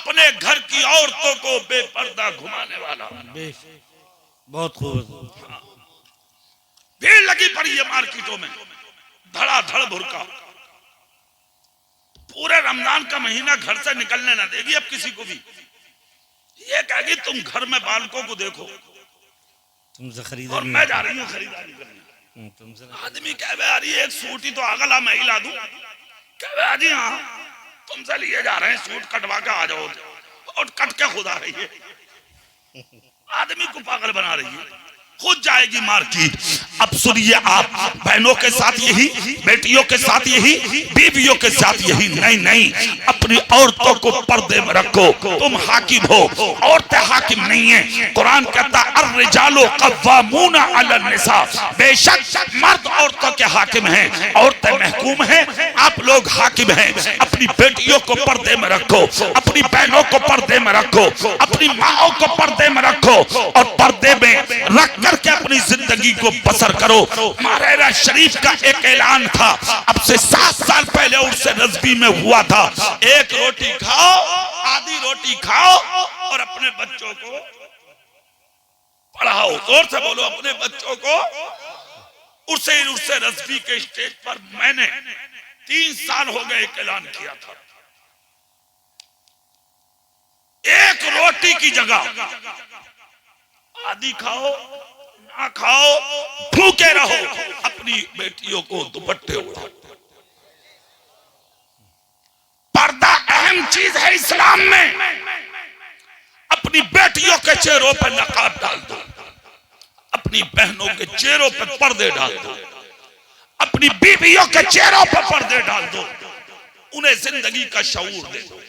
अपने घर की औरतों को बेपर्दा घुमाने वाला। बहुत खूब। भीड़ लगी पड़ी है मार्केटों में, धड़ाधड़ बुर्का। पूरे रमजान का महीना घर से निकलने ना देगी अब किसी को भी। ये कहेगी तुम घर में बालकों को देखो, तुमसे खरीदा और मैं जा रही हूँ खरीदारी करने। तुमसे आदमी कहे यार एक सूट ही तो अगला मैं ही ला दूं। कहे जी हाँ तुमसे लिए जा रहे हैं, सूट कटवा के आ जाओ, और कट के खुद आ रही है। आदमी को पागल बना रही है, खुद जाएगी मार्केट। अब सुनिए आप, बहनों के साथ यही, बेटियों के साथ यही, बीवियों के साथ यही। नहीं नहीं, अपनी औरतों को पर्दे में रखो। तुम हाकिम हो, औरतें हाकिम नहीं है। कुरान कहता अर्रिजालु कव्वामूना अला निसा, बेशक मर्द औरतों के हाकिम हैं, औरतें महकूम हैं, आप लोग हाकिम हैं। अपनी बेटियों को पर्दे में रखो, अपनी बहनों को पर्दे में रखो, अपनी माओ को पर्दे में रखो, और पर्दे में रख करके अपनी जिंदगी को बसर करो। महाराजा शरीफ का एक ऐलान था, अब से 7 साल पहले उर्से नजबी में हुआ था, एक रोटी खाओ, आधी रोटी खाओ, और अपने बच्चों को पढ़ाओ। जोर से बोलो, अपने बच्चों को। उर्से नजबी के स्टेज पर मैंने 3 साल हो गए एक ऐलान किया था, एक रोटी की जगह आधी खाओ, ना खाओ, भूखे रहो, अपनी बेटियों को दुपट्टे उड़ाओ। पर्दा अहम चीज है इस्लाम में। अपनी बेटियों के चेहरों पर नकाब डाल दो, अपनी बहनों के चेहरों पर पर्दे डाल दो, अपनी बीवियों के चेहरों पर पर्दे डाल दो, उन्हें जिंदगी का शऊर दे दो।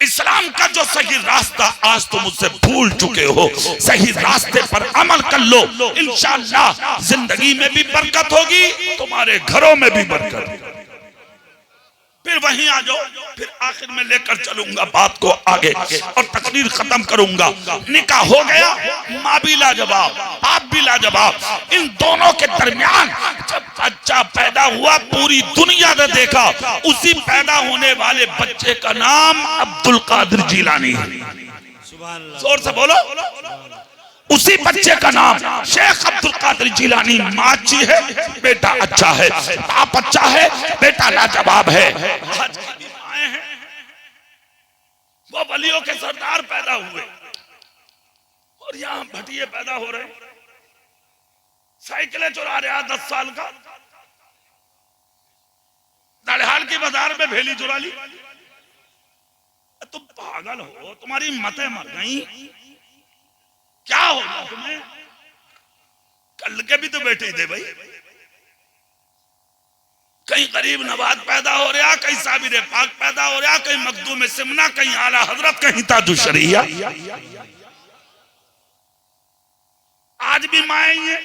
इस्लाम का जो सही रास्ता आज तुम उससे भूल चुके हो, सही रास्ते पर अमल कर लो, इंशाअल्लाह जिंदगी में भी बरकत होगी, तुम्हारे घरों में भी बरकत होगी। फिर वहीं आ जाओ, फिर आखिर में लेकर चलूंगा बात को आगे और तकरीर खत्म करूंगा। निकाह हो गया, माँ भी लाजवाब, बाप भी लाजवाब। इन दोनों के दरमियान जब बच्चा पैदा हुआ, पूरी दुनिया ने देखा, उसी पैदा होने वाले बच्चे का नाम अब्दुल कादिर जिलानी है। जोर से बोलो, उसी बच्चे का नाम शेख अब्दुल कादिर जिलानी। माँ अच्छी है, बेटा अच्छा है, बाप अच्छा है, बेटा लाजवाब है। वो वलियों के सरदार पैदा हुए, और यहाँ भटिये पैदा हो रहे, साइकिलें चुरा रहे 10 साल का, दड़हाल की बाजार में भेली चुरा ली। तुम पागल हो, तुम्हारी मतें मर गई, क्या हो गया तुम्हें? कल के भी तो बेटे दे भाई, कहीं गरीब नवाज पैदा हो रहा, कहीं साबिर पाक पैदा हो रहा, कहीं मखदूम सिमना, कहीं आला हजरत, कहीं ताजु शरिया। आज भी माए हैं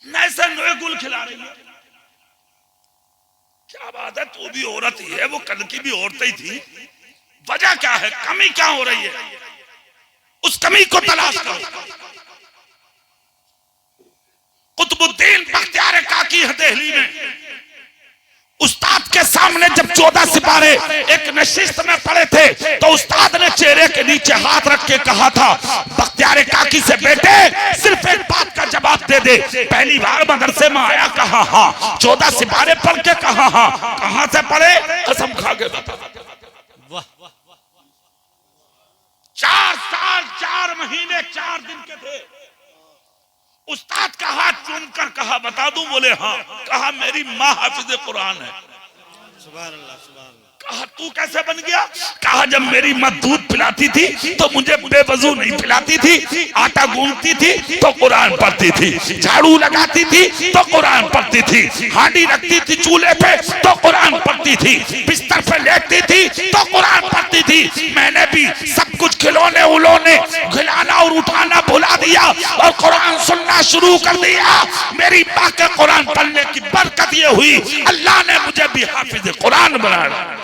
नैसे नए गुल खिला रही है। क्या बात है, तू भी औरत ही है, वो कल की भी औरत ही थी। वजह क्या है, कमी क्या हो रही है, उस कमी को तलाश करो। कुतुबुद्दीन बख्तियार काकी है दिल्ली में, उस्ताद के सामने जब 14 सिपारे एक नशिस्त में पड़े थे, तो उस्ताद ने चेहरे के नीचे हाथ रख के कहा था बख्तियार काकी से, बेटे सिर्फ एक बात का जवाब दे दे, पहली बार मदरसे में आया कहा हाँ, 14 सिपारे पढ़ के कहा हाँ, कहां से पढ़े, कसम खा के बता। 4 साल 4 महीने 4 दिन के थे। उस्ताद का हाथ चूमकर कहा बता दूं, बोले हाँ। कहा मेरी माँ हाफिज कुरान है। सुभान अल्लाह, सुभान अल्लाह। कहा तू कैसे बन गया? कहा जब मेरी माँ दूध पिलाती थी तो मुझे बेवजू नहीं पिलाती थी, आटा गूंथती थी तो कुरान पढ़ती थी, झाड़ू लगाती थी तो कुरान पढ़ती थी, हांडी रखती थी चूल्हे पे तो कुरान पढ़ती थी, बिस्तर पे लेटती थी तो कुरान पढ़ती थी। मैंने भी सब कुछ खिलौने उलौने खिलाना और उठाना भुला दिया और कुरान सुनना शुरू कर दिया। मेरी माँ के कुरान पढ़ने की बरकत ये हुई, अल्लाह ने मुझे भी हाफिज कुरान बनाया।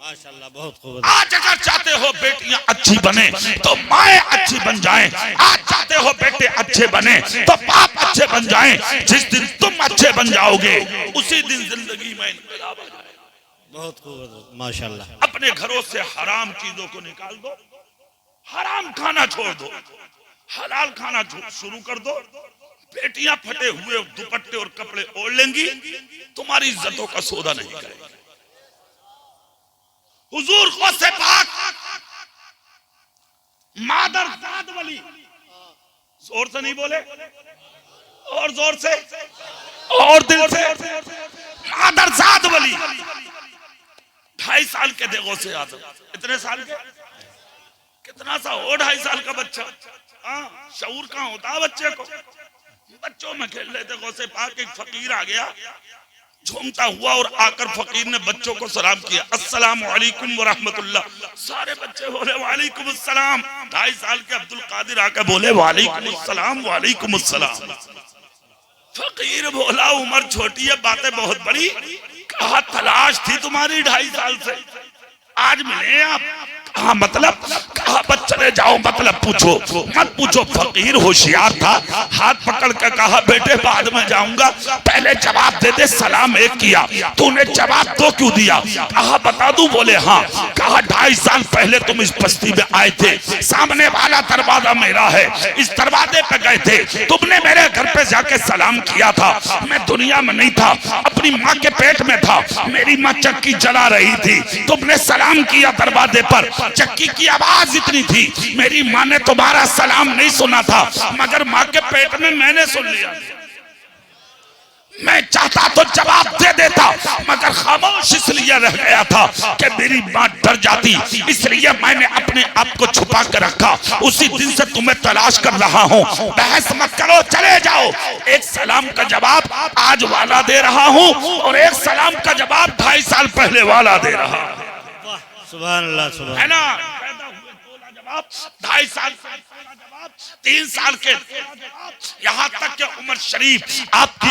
माशाअल्लाह, बहुत खूब। आज अगर चाहते हो बेटियां अच्छी बने तो माएं अच्छी बन जाएं, आज चाहते हो बेटे अच्छे बने तो बाप अच्छे बन जाएं। जिस दिन तुम अच्छे बन जाओगे उसी दिन जिंदगी में इनकलाब आ जाएगा। बहुत खूब माशाल्लाह। अपने घरों से हराम चीजों को निकाल दो, हराम खाना छोड़ दो, हलाल खाना शुरू कर दो। बेटियां फटे हुए दुपट्टे और कपड़े ओढ़ लेंगी, तुम्हारी इज्जतों का सौदा नहीं करेगी। हुजूर गौसे पाक मादर जाद वली, जोर से नहीं बोले, और जोर से और दिल से, मादर जाद वली 2.5 साल के देखो से आदम, इतने साल के, कितना सा हो 2.5 साल का बच्चा, हाँ शऊर कहाँ होता है बच्चे को। बच्चों में खेल रहे थे, गौसे पाक एक फकीर आ गया झूमता हुआ और आकर फकीर ने बच्चों को सलाम किया, अस्सलामु अलैकुम व रहमतुल्लाह। सारे बच्चे बोले वालेकुम अस्सलाम। 2.5 साल के अब्दुल कादिर आकर बोले वालेकुम अस्सलाम वालेकुम अस्सलाम। फकीर बोला उम्र छोटी है, बातें बहुत बड़ी, कहा तलाश थी तुम्हारी 2.5 साल से, आज मिले आप। कहा मतलब, कहा बस चले जाओ, मतलब पूछो मत पूछो। फकीर होशियार था, हाथ पकड़ कर कहा बेटे बाद में जाऊंगा, पहले जवाब दे दे। सलाम एक किया, तूने जवाब दो क्यों दिया? कहा बता दूं? बोले हाँ। कहा 2.5 साल पहले तुम इस बस्ती में आए थे, सामने वाला दरवाजा मेरा है, इस दरवाजे पे गए थे, तुमने मेरे घर पे जाके सलाम किया था। मैं दुनिया में नहीं था, अपनी माँ के पेट में था, मेरी माँ चक्की जला रही थी, तुमने सलाम किया दरवाजे पर, चक्की की आवाज इतनी थी, मेरी माँ ने तुम्हारा सलाम नहीं सुना था, मगर माँ के पेट में मैंने सुन लिया। मैं चाहता तो जवाब दे देता, मगर खामोश इसलिए रह गया था कि मेरी माँ डर जाती, इसलिए मैंने अपने आप को छुपा कर रखा। उसी दिन से तुम्हें तलाश कर रहा हूँ, बहस मत करो, चले जाओ। एक सलाम का जवाब आज वाला दे रहा हूँ और एक सलाम का जवाब 2.5 साल पहले वाला दे रहा हूँ। सुभान अल्लाह, सुभान है ना? पैदा हुए 16 जवाब, 2.5 साल 16 जवाब, 3 साल के 16 जवाब, यहाँ तक कि उमर शरीफ आपकी